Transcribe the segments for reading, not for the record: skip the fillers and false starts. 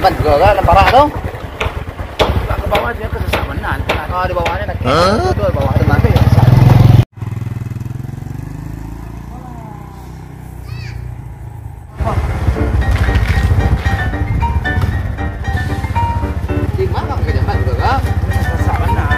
jamban juga kan, parah dong. Tak ke bawah dia ke sesak benar. Oh, di bawahnya nak. Betul, bawah ada mati ya. Di mana ke jamban juga kan? Sesak benar.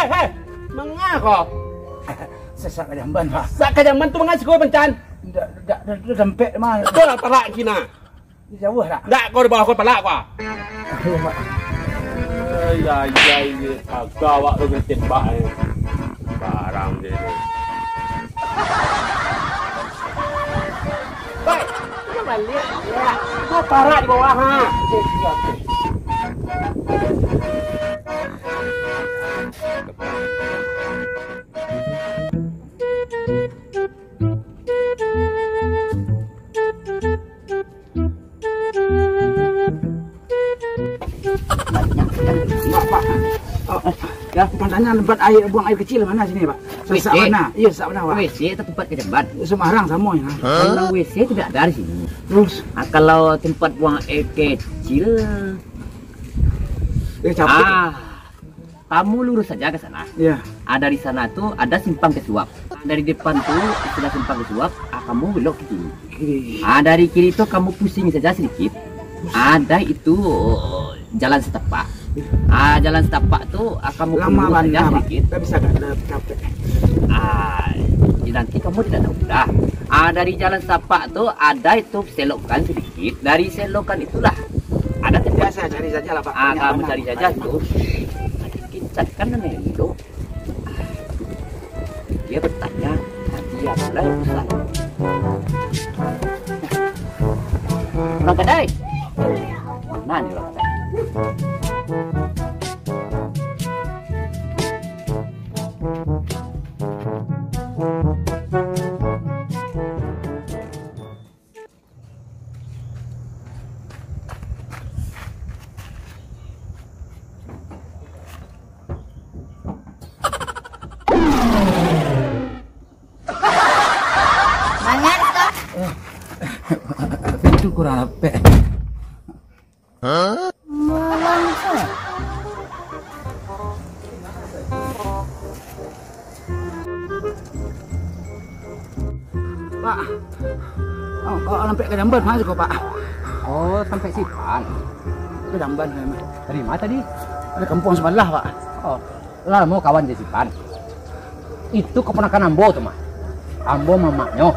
Hei, mengako? Sesak ke jamban, Pak. Sak ka jamban tu mengas ko pencan. Dah sampai mah. Tu lah palak kina. Jauh dah. Dak kau di bawah ko palak ko. Aduh, Pak. Ya ini agak awak tu tembak ni. Barang dia ni. Baik, kita balik. Ya, kau parah di bawah ha. Okey. Ya, pandangnya tempat air buang air kecil mana sini, Pak? Sesak mana? Iya, sesak mana, Pak? WC atau tempat ke jamban? Semarang sama ya. Kalau WC tidak ada di sini. Terus, Kalau tempat buang air kecil, capek. kamu lurus saja ke sana. Iya. Ada di sana tuh ada simpang kesuap. Dari depan tuh sudah simpang kesuap, kamu belok ke kiri. Dari kiri tuh kamu pusing saja sedikit. Ada itu jalan setapak. Jalan setapak tuh kamu Lama lurus saja banget, sedikit. Tidak bisa ada capek. Nanti kamu tidak tahu dah. Dari jalan setapak tuh ada itu selokan sedikit. Dari selokan itulah ada tempat. Ya, saya cari saja lah, Pak. Kamu cari saja tuh. Kita kan itu. Dia bertanya, dia mulai urusan. Orang kedai. Mana nih orang kedai? Itu kurang apa? Pak, kalau sampai ke jamban masuk kok, Pak. Oh, sampai Sipan. Ke jamban memang. Dari mana tadi? Ada kampung sebelah, Pak. Oh, lah mau kawan di Sipan. Itu keponakan Ambo tuh mah. Ambo mamaknya.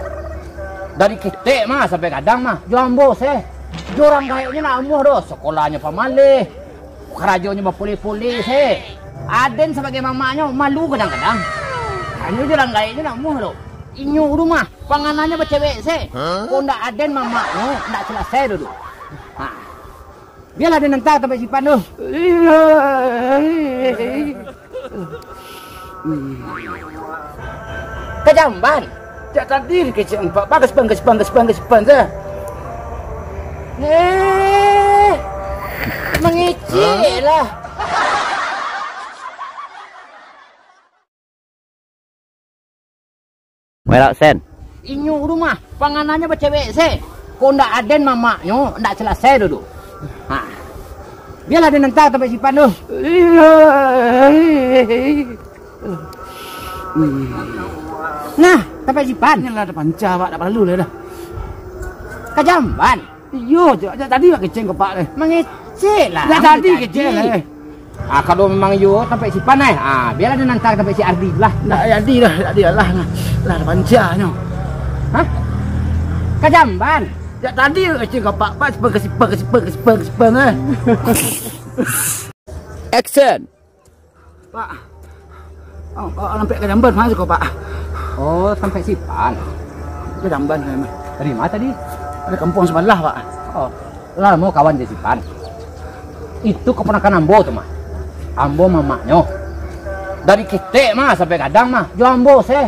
Dari kita mah sampai kadang mah. Ambo seh. Jorang kayaknya nak amuh doh. Sekolahnya pamalih. Kerajonya pulih-pulih seh. Aden sebagai mamaknya malu kadang-kadang. Hanya jorang kayaknya nak amuh doh. Inyu rumah. Panganannya bercewek seh. Kok ndak Aden mamaknya ndak selesai dulu. Biarlah dia nanti sampai Sipan tuh. Ke jamban. Jak tadi kecil Pak. Bagus sah. Mengicil lah. Welak sen. Inyu rumah. Panganannya bercewek seh. Kok ndak Aden mamaknya ndak selesai dulu. Biarlah dia nanti sampai Sipan tuh. Nah, sampai Sipan. Ini lah ada panca, Pak. Tak perlu lah dah. Ke jamban. Iyo, tadi Pak kecil ke Pak deh. Mengecil lah. Ya tadi kecil lah. Kalau memang yo sampai Sipan biarlah dia nanti sampai si Ardi lah. Tak jadi dah, tak dia lah. Lah ada pancanya. Hah? Ke jamban. Ya tadi kecil ke Pak. Pak sepeng. Action. Pak. Kalau sampai ke jamban masuk kok, Pak. Oh, sampai Sipan. Ke jamban memang. Dari mana tadi? Ada kampung sebelah, Pak. Oh, lah mau kawan di Sipan. Itu keponakan Ambo tuh mah. Ambo mamaknya. Dari kita mah sampai kadang mah. Ambo seh.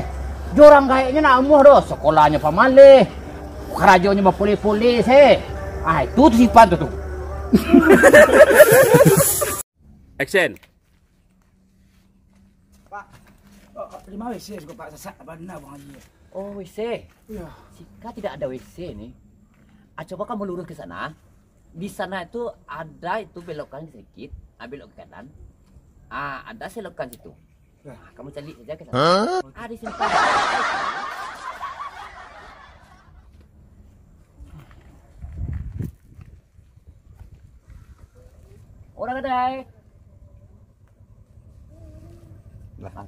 Jorang kayaknya nak amuh doh. Sekolahnya pamalih. Kerajonya pulih-pulih seh. Itu tuh Sipan tuh. Action. Pak. Lima WC juga Pak sesak benar Bang Haji. Oh, WC. Iya. Jika tidak ada WC nih, coba kamu lurus ke sana. Di sana itu ada itu belokan sedikit, belok ke kanan. Ada selokan situ. Kamu cari saja ke sana. Di sini. Orang kedai. Lah.